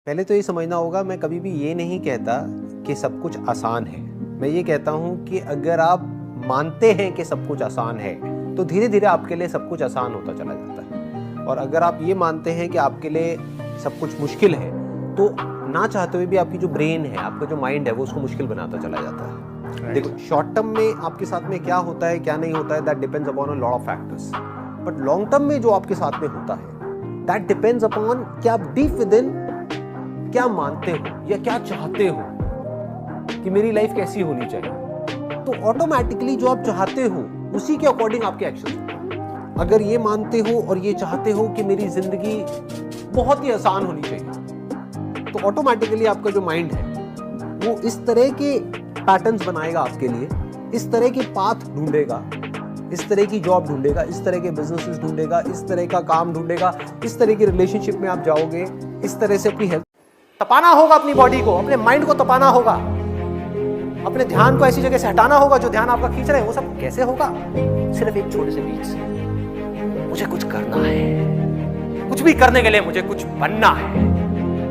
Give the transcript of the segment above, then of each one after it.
पहले तो ये समझना होगा, मैं कभी भी ये नहीं कहता कि सब कुछ आसान है। मैं ये कहता हूँ कि अगर आप मानते हैं कि सब कुछ आसान है तो धीरे धीरे आपके लिए सब कुछ आसान होता चला जाता है। और अगर आप ये मानते हैं कि आपके लिए सब कुछ मुश्किल है तो ना चाहते हुए भी आपकी जो ब्रेन है, आपका जो माइंड है, वो उसको मुश्किल बनाता चला जाता है। देखो, शॉर्ट टर्म में आपके साथ में क्या होता है क्या नहीं होता है, that depends upon a lot of factors. But long term में जो आपके साथ में होता है दैट डिपेंड्स अपॉन कि आप डीप विद इन क्या मानते हो या क्या चाहते हो कि मेरी लाइफ कैसी होनी चाहिए। तो ऑटोमेटिकली जो आप चाहते हो उसी के अकॉर्डिंग आपके एक्शन। अगर ये मानते हो और ये चाहते हो कि मेरी जिंदगी बहुत ही आसान होनी चाहिए तो ऑटोमेटिकली आपका जो माइंड है वो इस तरह के पैटर्न्स बनाएगा आपके लिए, इस तरह के पाथ ढूंढेगा, इस तरह की जॉब ढूंढेगा, इस तरह के बिजनेसेस ढूंढेगा, इस तरह का काम ढूंढेगा, इस तरह की रिलेशनशिप में आप जाओगे, इस तरह से अपनी हेल्थ तपाना होगा, अपनी बॉडी को, अपने माइंड को तपाना होगा, अपने ध्यान को ऐसी जगह से हटाना होगा जो ध्यान आपका खींच रहे हैं। वो सब कैसे होगा? सिर्फ एक छोटे से बीज से। मुझे कुछ करना है, कुछ भी करने के लिए मुझे कुछ बनना है,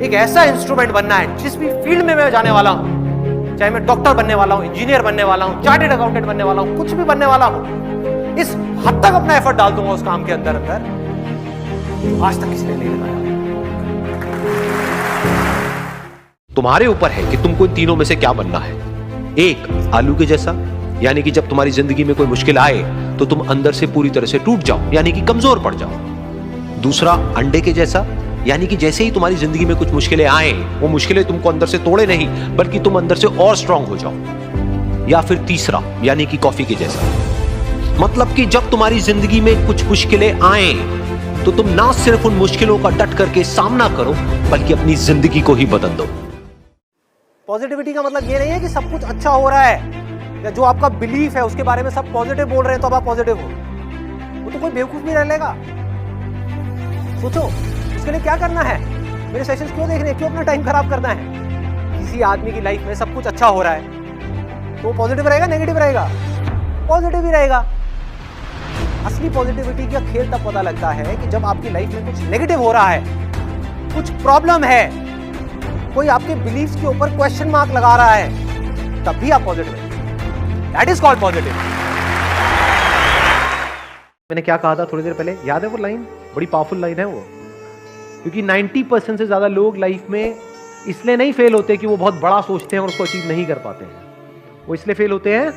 एक ऐसा इंस्ट्रूमेंट बनना है जिस भी फील्ड में मैं जाने वाला हूं, चाहे मैं डॉक्टर बनने वाला हूं, इंजीनियर बनने वाला हूं, चार्टर्ड अकाउंटेंट बनने वाला हूं, कुछ भी बनने वाला हूं, इस हद तक अपना एफर्ट डाल दूंगा उस काम के अंदर आज तक किसी ने नहीं लगाया। तुम्हारे ऊपर है कि तुमको इन तीनों में से क्या बनना है। एक, आलू के जैसा, यानी कि जब तुम्हारी जिंदगी में कोई मुश्किल आए तो तुम अंदर से पूरी तरह से टूट जाओ, यानी कि कमजोर पड़ जाओ। दूसरा, अंडे के जैसा, यानी कि जैसे ही तुम्हारी जिंदगी में कुछ मुश्किलें आए वो मुश्किलें तुमको अंदर से तोड़े नहीं बल्कि तुम अंदर से और स्ट्रांग हो जाओ। या फिर तीसरा, यानी कि कॉफी के जैसा, मतलब कि जब तुम्हारी जिंदगी में कुछ मुश्किलें आए तो तुम ना सिर्फ उन मुश्किलों का डट करके सामना करो बल्कि अपनी जिंदगी को ही बदल दो। पॉजिटिविटी का मतलब ये नहीं है कि सब कुछ अच्छा हो रहा है या जो आपका बिलीफ है उसके बारे में सब पॉजिटिव बोल रहे हैं तो अब आप पॉजिटिव हो। वो तो कोई बेवकूफ नहीं रह लेगा। सोचो उसके लिए क्या करना है, मेरे सेशंस क्यों देख रहे हैं, क्यों अपना टाइम खराब करना है। किसी आदमी की लाइफ में सब कुछ अच्छा हो रहा है तो वो पॉजिटिव रहेगा नेगेटिव रहेगा? पॉजिटिव ही रहेगा। असली पॉजिटिविटी का खेल तब पता लगता है कि जब आपकी लाइफ में कुछ नेगेटिव हो रहा है, कुछ प्रॉब्लम है, कोई आपके बिलीफ्स के ऊपर क्वेश्चन मार्क लगा रहा है, तब भी आप पॉजिटिव हैं। That is called positive. मैंने क्या कहा था थोड़ी देर पहले, याद है वो लाइन? बड़ी पावरफुल लाइन है वो, क्योंकि 90% से ज्यादा लोग लाइफ में इसलिए नहीं फेल होते कि वो बहुत बड़ा सोचते हैं और उसको अचीव नहीं कर पाते हैं। वो इसलिए फेल होते हैं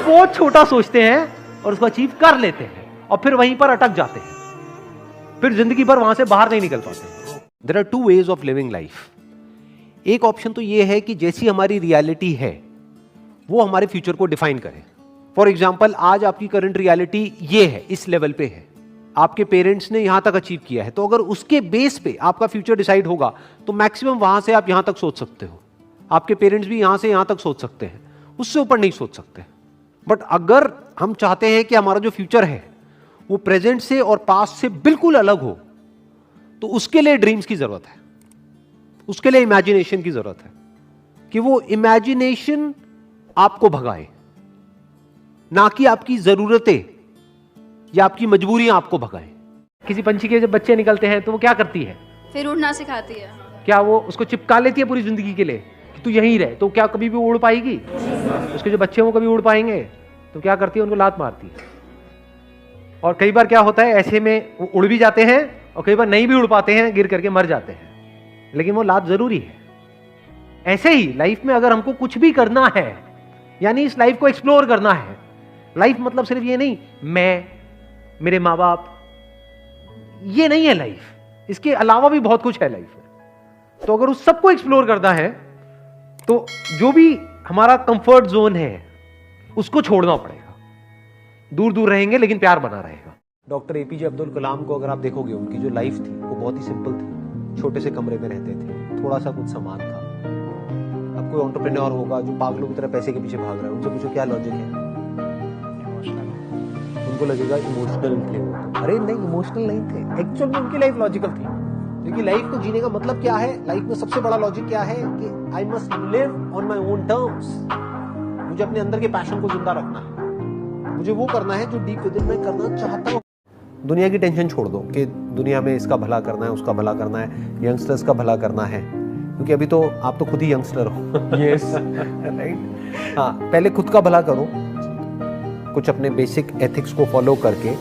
बहुत छोटा सोचते हैं और उसको अचीव कर लेते हैं और फिर वहीं पर अटक जाते हैं, फिर जिंदगी भर वहां से बाहर नहीं निकल पाते। There are two ways of living life. एक ऑप्शन तो ये है कि जैसी हमारी रियलिटी है वो हमारे फ्यूचर को डिफाइन करे। फॉर एग्जाम्पल, आज आपकी करंट रियलिटी ये है, इस लेवल पे है, आपके पेरेंट्स ने यहां तक अचीव किया है, तो अगर उसके बेस पे आपका फ्यूचर डिसाइड होगा तो मैक्सिमम वहां से आप यहां तक सोच सकते हो। आपके पेरेंट्स भी यहां से यहां तक सोच सकते हैं, उससे ऊपर नहीं सोच सकते। बट अगर हम चाहते हैं कि हमारा जो फ्यूचर है वो प्रेजेंट से और पास्ट से बिल्कुल अलग हो तो उसके लिए ड्रीम्स की जरूरत है, उसके लिए इमेजिनेशन की जरूरत है कि वो इमेजिनेशन आपको भगाए, ना कि आपकी जरूरतें या आपकी मजबूरियां आपको भगाएं। किसी पंछी के जब बच्चे निकलते हैं तो वो क्या करती है? फिर उड़ना सिखाती है। क्या वो उसको चिपका लेती है पूरी जिंदगी के लिए कि तू यहीं रहे? तो क्या कभी भी उड़ पाएगी? उसके जो बच्चे वो कभी उड़ पाएंगे? तो क्या करती है? उनको लात मारती है। और कई बार क्या होता है, ऐसे में वो उड़ भी जाते हैं और कई बार नहीं भी उड़ पाते हैं, गिर करके मर जाते हैं, लेकिन वो लात जरूरी है। ऐसे ही लाइफ में अगर हमको कुछ भी करना है, यानी इस लाइफ को एक्सप्लोर करना है, लाइफ मतलब सिर्फ ये नहीं मैं, मेरे माँ बाप, ये नहीं है लाइफ, इसके अलावा भी बहुत कुछ है लाइफ में। तो अगर उस सबको एक्सप्लोर करना है तो जो भी हमारा कंफर्ट जोन है उसको छोड़ना पड़ेगा। दूर दूर रहेंगे लेकिन प्यार बना रहेगा। डॉक्टर एपीजे अब्दुल कलाम को अगर आप देखोगे, उनकी जो लाइफ थी वो बहुत ही सिंपल थी। छोटे से कमरे में रहते थे, थोड़ा सा कुछ सामान था। अब कोई एंटरप्रेन्योर होगा जो पागलों की तरह पैसे के पीछे भाग रहा है, उनसे पूछो क्या लॉजिक है? उनको लगेगा इमोशनल थे वो। अरे नहीं, इमोशनल नहीं थे, एक्चुअल में उनकी लाइफ लॉजिकल थी। क्योंकि लाइफ को जीने का मतलब क्या है? लाइफ में सबसे बड़ा लॉजिक क्या है कि I must live on my own terms. मुझे अपने अंदर के पैशन को जिंदा रखना है, मुझे वो करना है जो डीप विद इन मैं करना चाहता हूँ। दुनिया की टेंशन छोड़ दो कि दुनिया में इसका भला करना है, उसका भला करना है, यंगस्टर्स का भला करना है, क्योंकि अभी तो आप तो खुद ही यंगस्टर हो। Yes right. हाँ, पहले खुद का भला करो, कुछ अपने बेसिक एथिक्स को फॉलो करके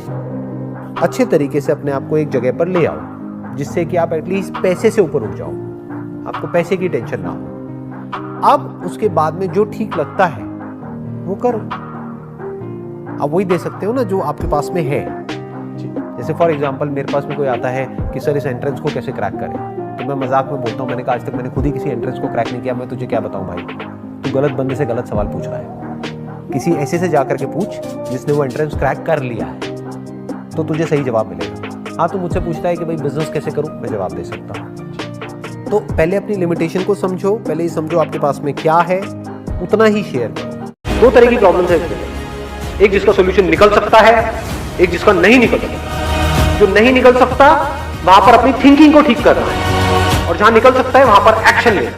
अच्छे तरीके से अपने आप को एक जगह पर ले आओ, जिससे कि आप एटलीस्ट पैसे से ऊपर उठ जाओ, आपको पैसे की टेंशन ना हो। अब उसके बाद में जो ठीक लगता है वो करो। आप वही दे सकते हो ना जो आपके पास में है। जैसे फॉर एग्जांपल मेरे पास में कोई आता है कि सर इस एंट्रेंस को कैसे क्रैक करें, तो मैं मजाक में बोलता हूँ, मैंने कहा आज तक मैंने खुद ही किसी एंट्रेंस को क्रैक नहीं किया, मैं तुझे क्या बताऊँ भाई, तू गलत बंदे से गलत सवाल पूछ रहा है। किसी ऐसे से जाकर के पूछ जिसने वो एंट्रेंस क्रैक कर लिया है, तो तुझे सही जवाब मिलेगा। हाँ, तो मुझसे पूछता है कि भाई बिजनेस कैसे करूँ, मैं जवाब दे सकता हूँ। तो पहले अपनी लिमिटेशन को समझो, पहले ही समझो आपके पास में क्या है, उतना ही शेयर करो। दो तरह की प्रॉब्लम्स है, एक जिसका सोल्यूशन निकल सकता है, एक जिसका नहीं निकल सकता। जो नहीं निकल सकता वहां पर अपनी थिंकिंग को ठीक करना है, और जहां निकल सकता है वहां पर एक्शन लेना।